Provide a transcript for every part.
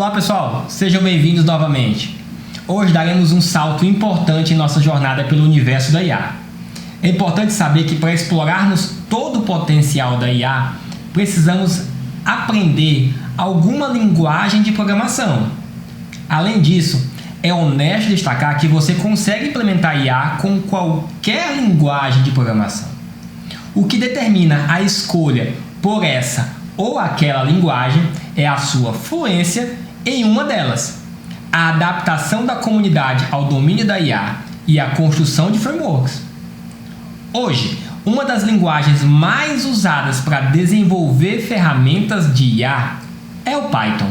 Olá pessoal, sejam bem-vindos novamente. Hoje daremos um salto importante em nossa jornada pelo universo da IA. É importante saber que para explorarmos todo o potencial da IA, precisamos aprender alguma linguagem de programação. Além disso, é honesto destacar que você consegue implementar IA com qualquer linguagem de programação. O que determina a escolha por essa ou aquela linguagem é a sua fluência em uma delas, a adaptação da comunidade ao domínio da IA e a construção de frameworks. Hoje, uma das linguagens mais usadas para desenvolver ferramentas de IA é o Python.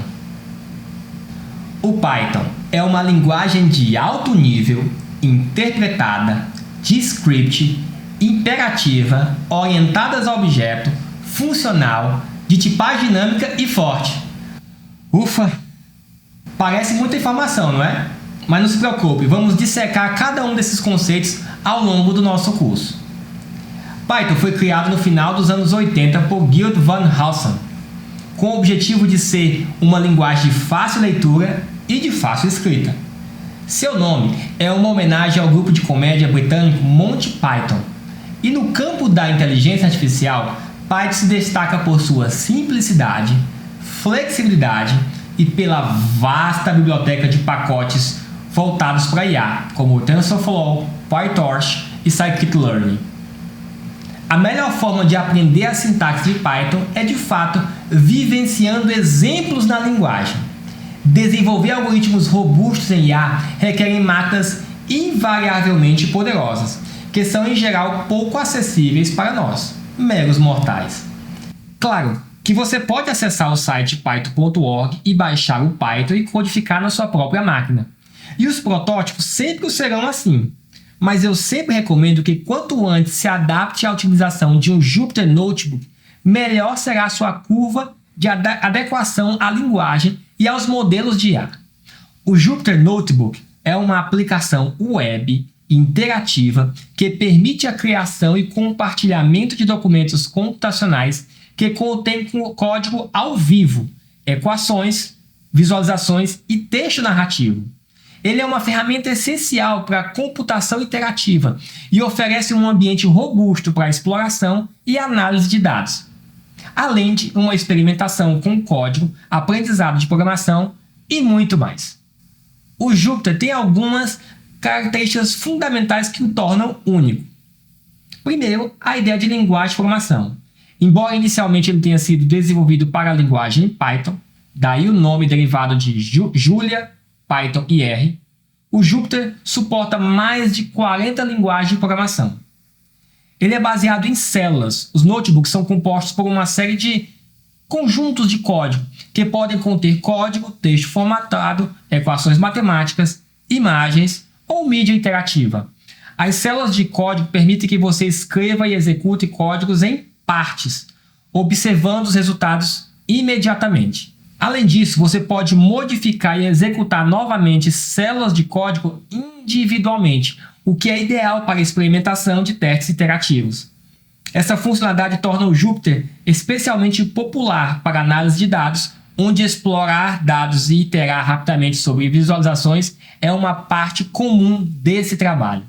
O Python é uma linguagem de alto nível, interpretada, de script, imperativa, orientadas a objeto, funcional, de tipagem dinâmica e forte. Ufa! Parece muita informação, não é? Mas não se preocupe, vamos dissecar cada um desses conceitos ao longo do nosso curso. Python foi criado no final dos anos 80 por Gilt van Halsem, com o objetivo de ser uma linguagem de fácil leitura e de fácil escrita. Seu nome é uma homenagem ao grupo de comédia britânico Monty Python. E no campo da inteligência artificial, Python se destaca por sua simplicidade, flexibilidade e pela vasta biblioteca de pacotes voltados para IA, como TensorFlow, PyTorch e Scikit-Learn. A melhor forma de aprender a sintaxe de Python é, de fato, vivenciando exemplos na linguagem. Desenvolver algoritmos robustos em IA requerem máquinas invariavelmente poderosas, que são em geral pouco acessíveis para nós, meros mortais. Claro que você pode acessar o site python.org e baixar o Python e codificar na sua própria máquina. E os protótipos sempre serão assim. Mas eu sempre recomendo que quanto antes se adapte à utilização de um Jupyter Notebook, melhor será a sua curva de adequação à linguagem e aos modelos de IA. O Jupyter Notebook é uma aplicação web interativa que permite a criação e compartilhamento de documentos computacionais que contém código ao vivo, equações, visualizações e texto narrativo. Ele é uma ferramenta essencial para a computação interativa e oferece um ambiente robusto para a exploração e análise de dados, além de uma experimentação com código, aprendizado de programação e muito mais. O Jupyter tem algumas características fundamentais que o tornam único. Primeiro, a ideia de linguagem de programação. Embora inicialmente ele tenha sido desenvolvido para a linguagem Python, daí o nome derivado de Julia, Python e R, o Jupyter suporta mais de 40 linguagens de programação. Ele é baseado em células. Os notebooks são compostos por uma série de conjuntos de código, que podem conter código, texto formatado, equações matemáticas, imagens ou mídia interativa. As células de código permitem que você escreva e execute códigos em partes, observando os resultados imediatamente. Além disso, você pode modificar e executar novamente células de código individualmente, o que é ideal para a experimentação de testes interativos. Essa funcionalidade torna o Jupyter especialmente popular para análise de dados, onde explorar dados e iterar rapidamente sobre visualizações é uma parte comum desse trabalho.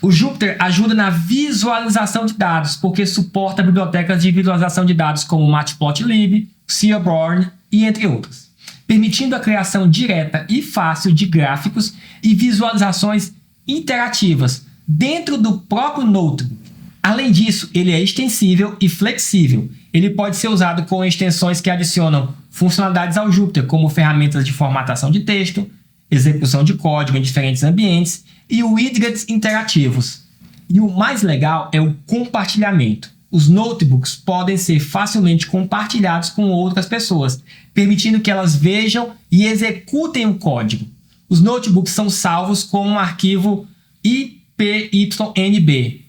O Jupyter ajuda na visualização de dados, porque suporta bibliotecas de visualização de dados como Matplotlib, Seaborn e entre outras, permitindo a criação direta e fácil de gráficos e visualizações interativas dentro do próprio notebook. Além disso, ele é extensível e flexível. Ele pode ser usado com extensões que adicionam funcionalidades ao Jupyter, como ferramentas de formatação de texto, execução de código em diferentes ambientes e widgets interativos. E o mais legal é o compartilhamento. Os notebooks podem ser facilmente compartilhados com outras pessoas, permitindo que elas vejam e executem o código. Os notebooks são salvos com um arquivo IPYNB,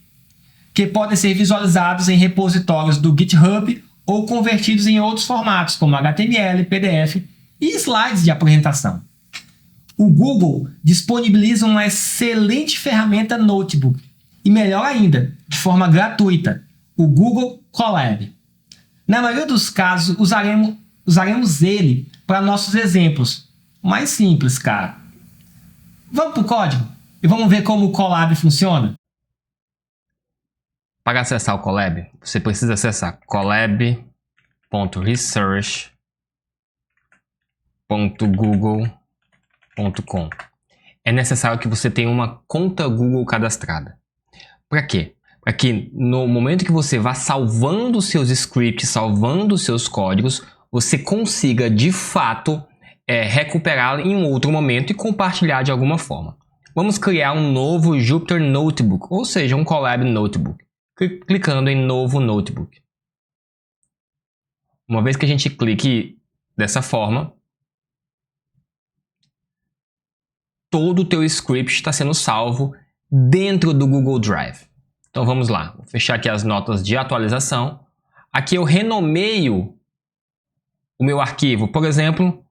que podem ser visualizados em repositórios do GitHub ou convertidos em outros formatos, como HTML, PDF e slides de apresentação. O Google disponibiliza uma excelente ferramenta notebook e, melhor ainda, de forma gratuita, o Google Colab. Na maioria dos casos, usaremos ele para nossos exemplos mais simples, cara. Vamos para o código e vamos ver como o Colab funciona? Para acessar o Colab, você precisa acessar colab.research.google.com. É necessário que você tenha uma conta Google cadastrada. Para quê? Para que no momento que você vá salvando os seus scripts, salvando os seus códigos, você consiga de fato recuperá-lo em um outro momento e compartilhar de alguma forma. Vamos criar um novo Jupyter Notebook, ou seja, um Colab Notebook, clicando em Novo Notebook. Uma vez que a gente clique dessa forma, todo o teu script está sendo salvo dentro do Google Drive. Então vamos lá, vou fechar aqui as notas de atualização. Aqui eu renomeio o meu arquivo, por exemplo,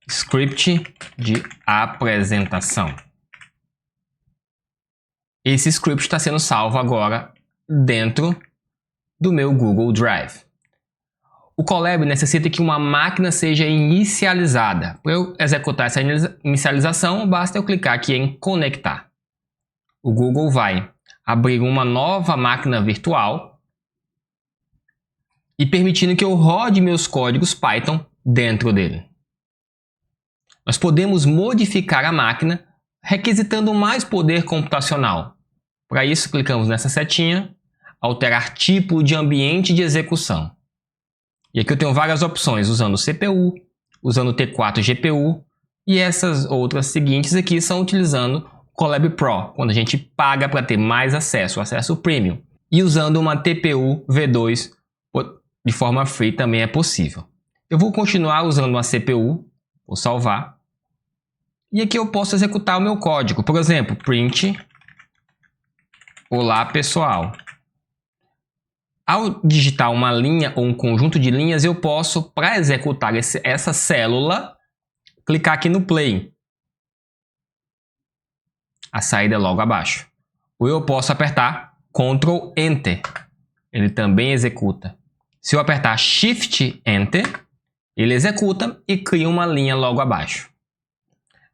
script de apresentação. Esse script está sendo salvo agora dentro do meu Google Drive. O Colab necessita que uma máquina seja inicializada. Para eu executar essa inicialização, basta eu clicar aqui em conectar. O Google vai abrir uma nova máquina virtual e permitindo que eu rode meus códigos Python dentro dele. Nós podemos modificar a máquina requisitando mais poder computacional. Para isso, clicamos nessa setinha, alterar tipo de ambiente de execução. E aqui eu tenho várias opções, usando CPU, usando T4 GPU, e essas outras seguintes aqui são utilizando o Colab Pro, quando a gente paga para ter mais acesso, acesso premium. E usando uma TPU V2 de forma free também é possível. Eu vou continuar usando uma CPU, vou salvar. E aqui eu posso executar o meu código. Por exemplo, print olá pessoal. Ao digitar uma linha ou um conjunto de linhas, eu posso, para executar essa célula, clicar aqui no play. A saída é logo abaixo. Ou eu posso apertar Ctrl Enter. Ele também executa. Se eu apertar Shift Enter, ele executa e cria uma linha logo abaixo.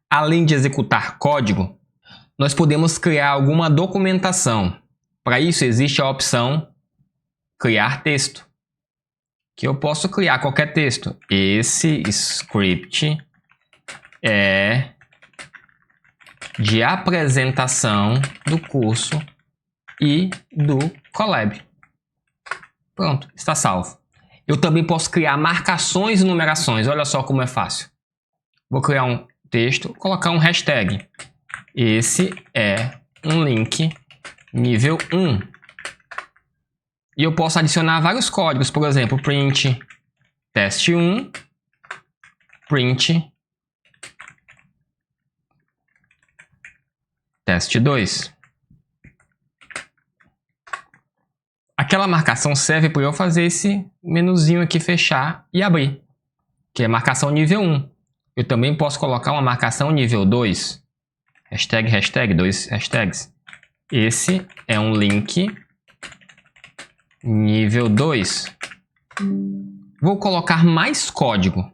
Além de executar código, nós podemos criar alguma documentação. Para isso existe a opção criar texto, que eu posso criar qualquer texto. Esse script é de apresentação do curso e do Colab. Pronto, está salvo. Eu também posso criar marcações e numerações. Olha só como é fácil. Vou criar um texto, colocar um hashtag. Esse é um link nível 1. E eu posso adicionar vários códigos, por exemplo, print teste1, print teste2. Aquela marcação serve para eu fazer esse menuzinho aqui fechar e abrir, que é marcação nível 1. Eu também posso colocar uma marcação nível 2, hashtag, hashtag, 2 hashtags. Esse é um link nível 2. Vou colocar mais código.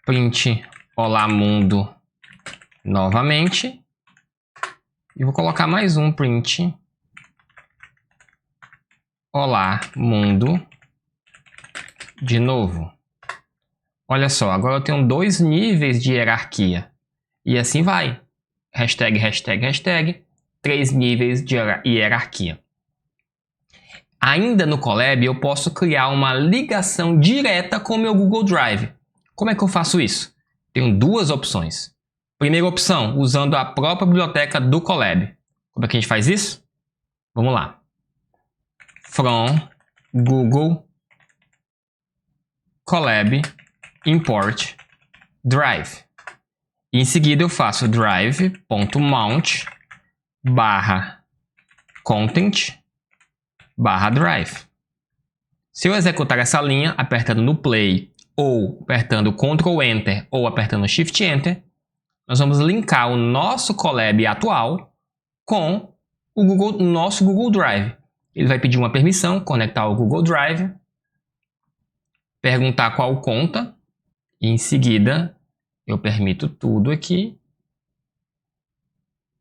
Print olá mundo novamente. E vou colocar mais um print olá mundo de novo. Olha só, agora eu tenho 2 níveis de hierarquia. E assim vai. Hashtag, hashtag, hashtag. 3 níveis de hierarquia. Ainda no Colab, eu posso criar uma ligação direta com o meu Google Drive. Como é que eu faço isso? Tenho 2 opções. Primeira opção, usando a própria biblioteca do Colab. Como é que a gente faz isso? Vamos lá. From Google Colab import drive. E em seguida eu faço drive.mount /content /drive. Se eu executar essa linha apertando no play ou apertando Ctrl Enter ou apertando Shift Enter, nós vamos linkar o nosso Colab atual com o nosso Google Drive. Ele vai pedir uma permissão, conectar ao Google Drive, perguntar qual conta E em seguida, eu permito tudo aqui.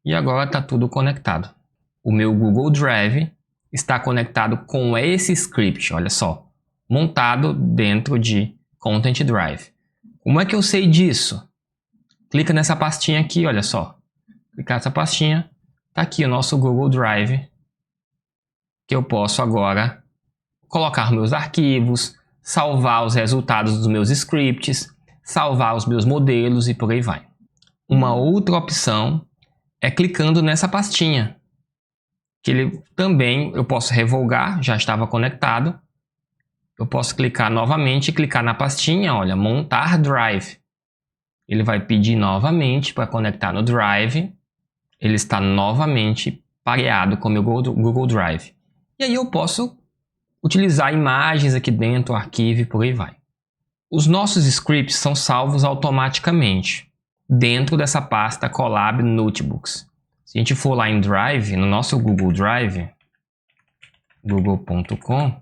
E agora está tudo conectado. O meu Google Drive está conectado com esse script, olha só, montado dentro de Content Drive. Como é que eu sei disso? Clica nessa pastinha aqui, olha só. Clicar nessa pastinha, está aqui o nosso Google Drive, que eu posso agora colocar meus arquivos, salvar os resultados dos meus scripts, salvar os meus modelos e por aí vai. Uma outra opção é clicando nessa pastinha, que ele também eu posso revogar, já estava conectado. Eu posso clicar novamente e clicar na pastinha, olha, montar Drive. Ele vai pedir novamente para conectar no Drive. Ele está novamente pareado com o meu Google Drive. E aí eu posso utilizar imagens aqui dentro, arquivo e por aí vai. Os nossos scripts são salvos automaticamente dentro dessa pasta Colab Notebooks. Se a gente for lá em Drive, no nosso Google Drive, google.com,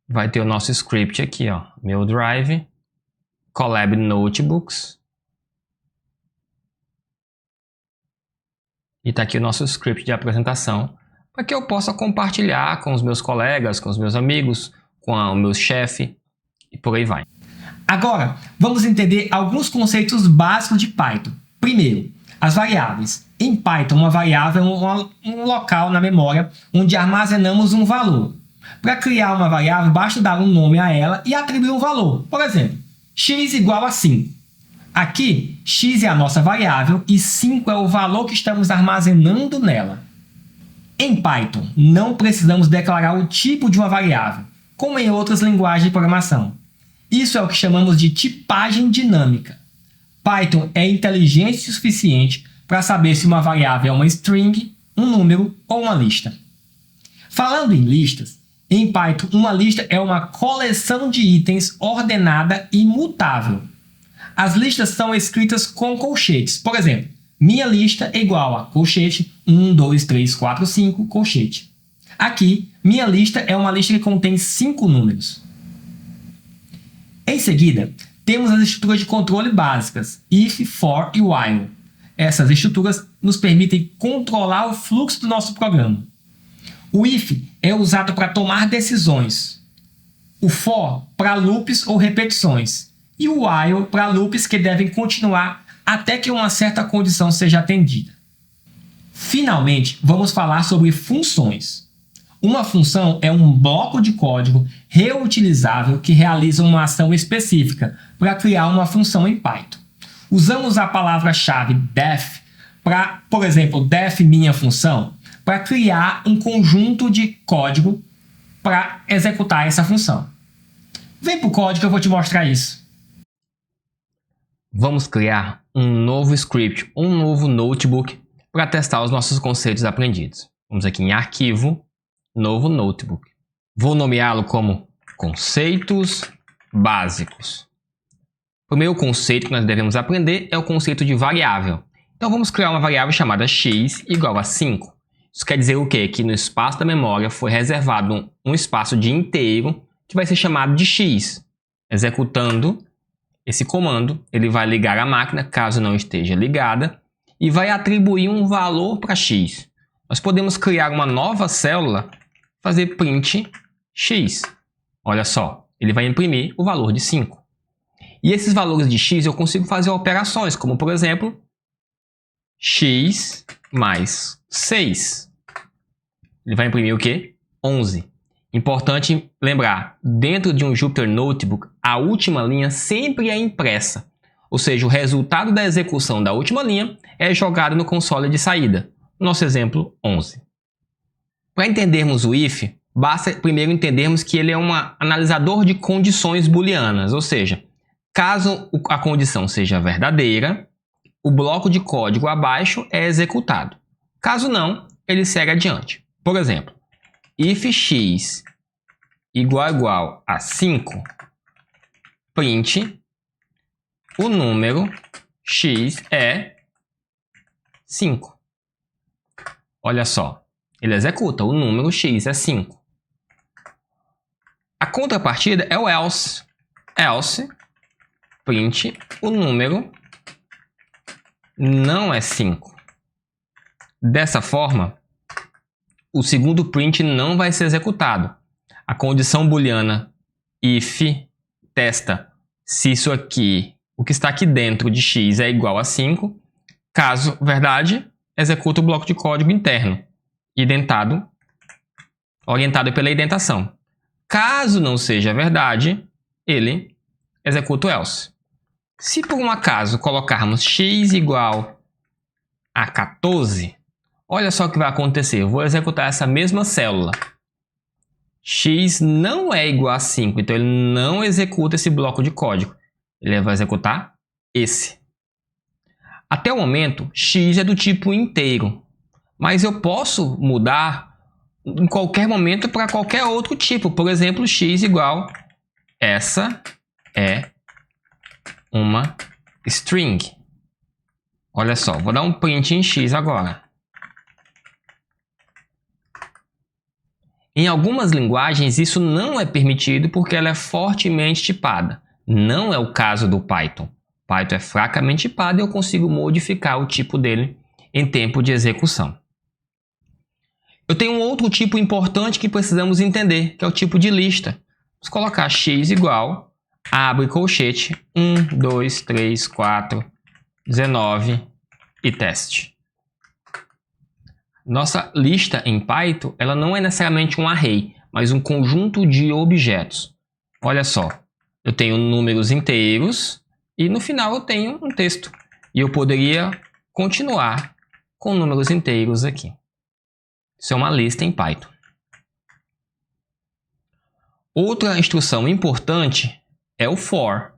vai ter o nosso script aqui, ó, meu Drive, Colab Notebooks. E está aqui o nosso script de apresentação, para que eu possa compartilhar com os meus colegas, com os meus amigos, com o meu chefe e por aí vai. Agora, vamos entender alguns conceitos básicos de Python. Primeiro, as variáveis. Em Python, uma variável é um local na memória onde armazenamos um valor. Para criar uma variável, basta dar um nome a ela e atribuir um valor. Por exemplo, x igual a 5. Aqui, x é a nossa variável e 5 é o valor que estamos armazenando nela. Em Python, não precisamos declarar o tipo de uma variável, como em outras linguagens de programação. Isso é o que chamamos de tipagem dinâmica. Python é inteligente o suficiente para saber se uma variável é uma string, um número ou uma lista. Falando em listas, em Python, uma lista é uma coleção de itens ordenada e imutável. As listas são escritas com colchetes. Por exemplo, minha lista é igual a colchete 1, 2, 3, 4, 5, colchete. Aqui, minha lista é uma lista que contém 5 números. Em seguida, temos as estruturas de controle básicas, if, for e while. Essas estruturas nos permitem controlar o fluxo do nosso programa. O if é usado para tomar decisões, o for para loops ou repetições, e o while para loops que devem continuar até que uma certa condição seja atendida. Finalmente, vamos falar sobre funções. Uma função é um bloco de código reutilizável que realiza uma ação específica para criar uma função em Python. Usamos a palavra-chave def para, por exemplo, def minha função, para criar um conjunto de código para executar essa função. Vem para o código que eu vou te mostrar isso. Vamos criar um novo script, um novo notebook para testar os nossos conceitos aprendidos. Vamos aqui em Arquivo, Novo Notebook. Vou nomeá-lo como Conceitos Básicos. O primeiro conceito que nós devemos aprender é o conceito de variável. Então vamos criar uma variável chamada x igual a 5. Isso quer dizer o quê? Que no espaço da memória foi reservado um espaço de inteiro que vai ser chamado de x. Executando esse comando, ele vai ligar a máquina, caso não esteja ligada, e vai atribuir um valor para x. Nós podemos criar uma nova célula, fazer print x. Olha só, ele vai imprimir o valor de 5. E esses valores de x eu consigo fazer operações, como por exemplo, x mais 6. Ele vai imprimir o quê? 11. Importante lembrar, dentro de um Jupyter Notebook, a última linha sempre é impressa. Ou seja, o resultado da execução da última linha é jogado no console de saída. Nosso exemplo, 11. Para entendermos o if, basta primeiro entendermos que ele é um analisador de condições booleanas. Ou seja, caso a condição seja verdadeira, o bloco de código abaixo é executado. Caso não, ele segue adiante. Por exemplo, if x igual a 5, print o número x é 5. Olha só, ele executa, o número x é 5. A contrapartida é o else. Else, print, o número não é 5. Dessa forma, o segundo print não vai ser executado. A condição booleana if testa se isso aqui, o que está aqui dentro de x é igual a 5. Caso verdade, executa o bloco de código interno, identado, orientado pela indentação. Caso não seja verdade, ele executa o else. Se por um acaso colocarmos x igual a 14, olha só o que vai acontecer. Eu vou executar essa mesma célula. X não é igual a 5, então ele não executa esse bloco de código. Ele vai executar esse. Até o momento, x é do tipo inteiro, mas eu posso mudar em qualquer momento para qualquer outro tipo. Por exemplo, x igual, essa é uma string. Olha só, vou dar um print em x agora. Em algumas linguagens isso não é permitido porque ela é fortemente tipada. Não é o caso do Python. Python é fracamente tipado e eu consigo modificar o tipo dele em tempo de execução. Eu tenho um outro tipo importante que precisamos entender, que é o tipo de lista. Vamos colocar x igual, abre colchete, 1, 2, 3, 4, 19 e teste. Nossa lista em Python, ela não é necessariamente um array, mas um conjunto de objetos. Olha só, eu tenho números inteiros e no final eu tenho um texto. E eu poderia continuar com números inteiros aqui. Isso é uma lista em Python. Outra instrução importante é o for.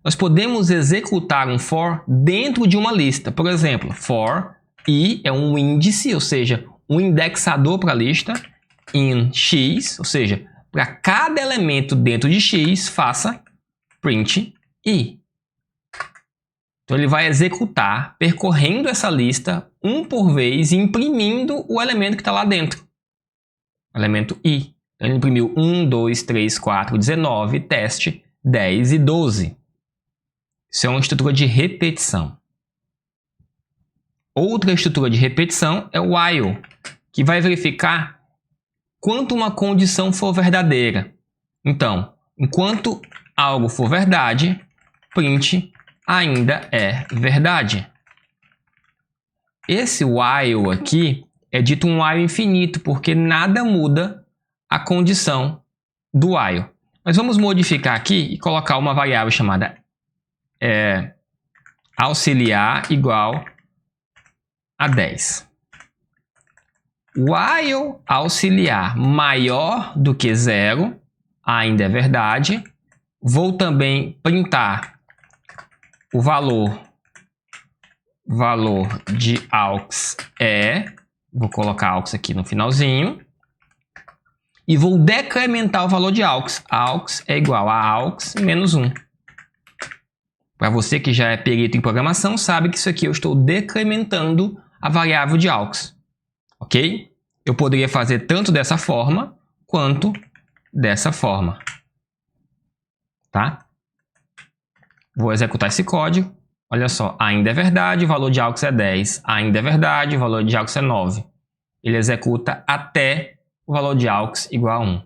Nós podemos executar um for dentro de uma lista. Por exemplo, for i é um índice, ou seja, um indexador para a lista, in x, ou seja, para cada elemento dentro de x, faça print i. Então ele vai executar percorrendo essa lista um por vez e imprimindo o elemento que está lá dentro. O elemento i. Então ele imprimiu 1, 2, 3, 4, 19, teste, 10 e 12. Isso é uma estrutura de repetição. Outra estrutura de repetição é o while, que vai verificar quanto uma condição for verdadeira. Então, enquanto algo for verdade, print ainda é verdade. Esse while aqui é dito um while infinito, porque nada muda a condição do while. Mas vamos modificar aqui e colocar uma variável chamada auxiliar igual a 10. While auxiliar maior do que 0, ainda é verdade. Vou também printar o valor de aux vou colocar aux aqui no finalzinho. E vou decrementar o valor de aux. Aux é igual a aux menos 1. Para você que já é perito em programação, sabe que isso aqui eu estou decrementando a variável de aux. Ok? Eu poderia fazer tanto dessa forma, quanto dessa forma. Tá? Vou executar esse código. Olha só, ainda é verdade, o valor de aux é 10. Ainda é verdade, o valor de aux é 9. Ele executa até o valor de aux igual a 1.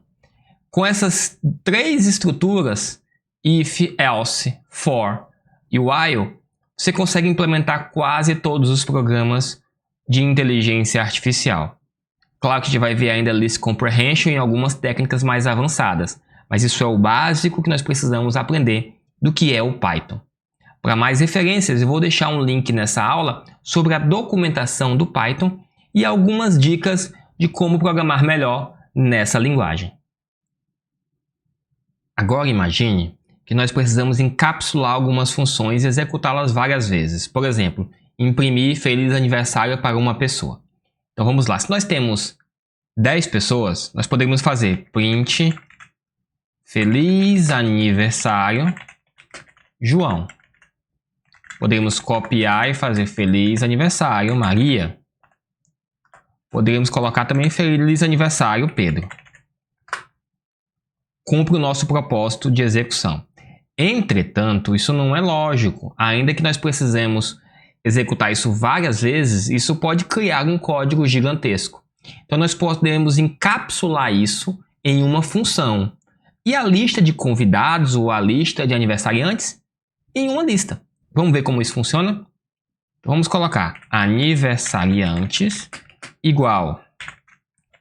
Com essas três estruturas, if, else, for e while, você consegue implementar quase todos os programas de inteligência artificial. Claro que a gente vai ver ainda list comprehension e algumas técnicas mais avançadas, mas isso é o básico que nós precisamos aprender do que é o Python. Para mais referências, eu vou deixar um link nessa aula sobre a documentação do Python e algumas dicas de como programar melhor nessa linguagem. Agora imagine que nós precisamos encapsular algumas funções e executá-las várias vezes. Por exemplo, imprimir feliz aniversário para uma pessoa. Então vamos lá. Se nós temos 10 pessoas, nós podemos fazer print feliz aniversário João. Podemos copiar e fazer feliz aniversário Maria. Poderíamos colocar também feliz aniversário Pedro. cumpre o nosso propósito de execução. Entretanto, isso não é lógico. Ainda que nós precisemos executar isso várias vezes, isso pode criar um código gigantesco. Então, nós podemos encapsular isso em uma função. E a lista de convidados ou a lista de aniversariantes em uma lista. Vamos ver como isso funciona? Vamos colocar aniversariantes igual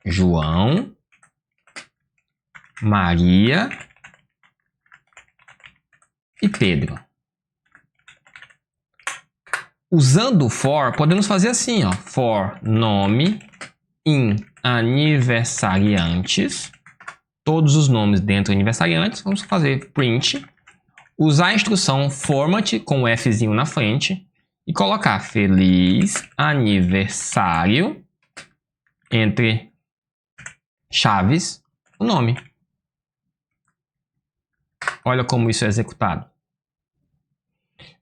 João, Maria e Pedro. Usando o for, podemos fazer assim, ó, for nome em aniversariantes, todos os nomes dentro de aniversariantes, vamos fazer print, usar a instrução format com o Fzinho na frente e colocar feliz aniversário entre chaves o nome. Olha como isso é executado.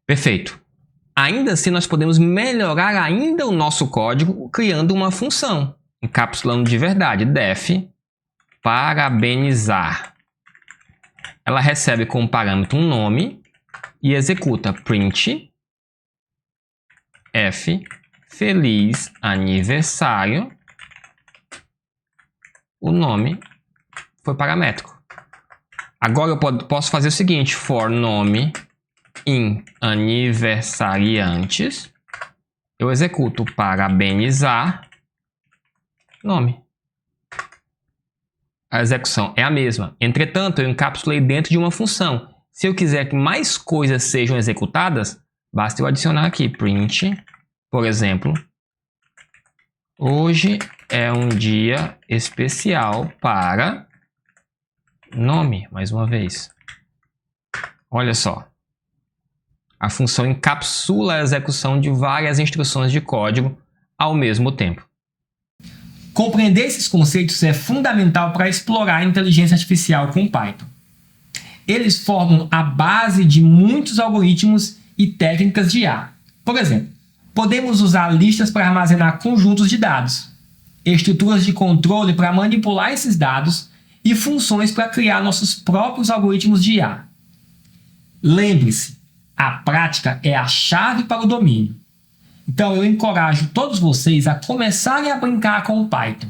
Perfeito. Ainda assim, nós podemos melhorar ainda o nosso código criando uma função, encapsulando de verdade, def parabenizar. Ela recebe como parâmetro um nome e executa print f feliz aniversário. O nome foi paramétrico. Agora eu posso fazer o seguinte, for nome em aniversariantes, eu executo parabenizar nome. A execução é a mesma. Entretanto, eu encapsulei dentro de uma função. Se eu quiser que mais coisas sejam executadas, basta eu adicionar aqui print, por exemplo, hoje é um dia especial para nome, mais uma vez. Olha só. A função encapsula a execução de várias instruções de código ao mesmo tempo. Compreender esses conceitos é fundamental para explorar a inteligência artificial com Python. Eles formam a base de muitos algoritmos e técnicas de IA. Por exemplo, podemos usar listas para armazenar conjuntos de dados, estruturas de controle para manipular esses dados e funções para criar nossos próprios algoritmos de IA. Lembre-se, a prática é a chave para o domínio. Então eu encorajo todos vocês a começarem a brincar com o Python,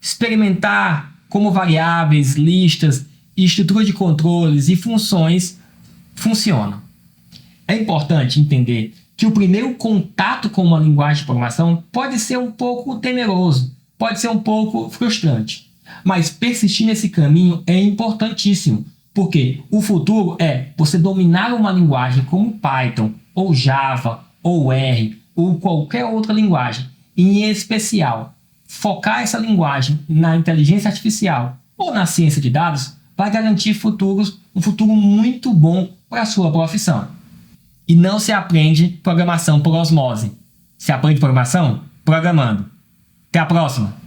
experimentar como variáveis, listas, estrutura de controles e funções funcionam. É importante entender que o primeiro contato com uma linguagem de programação pode ser um pouco temeroso, pode ser um pouco frustrante, mas persistir nesse caminho é importantíssimo, porque o futuro é você dominar uma linguagem como Python, ou Java, ou R, ou qualquer outra linguagem, em especial, focar essa linguagem na inteligência artificial ou na ciência de dados vai garantir um futuro muito bom para a sua profissão. E não se aprende programação por osmose. Se aprende programação programando. Até a próxima!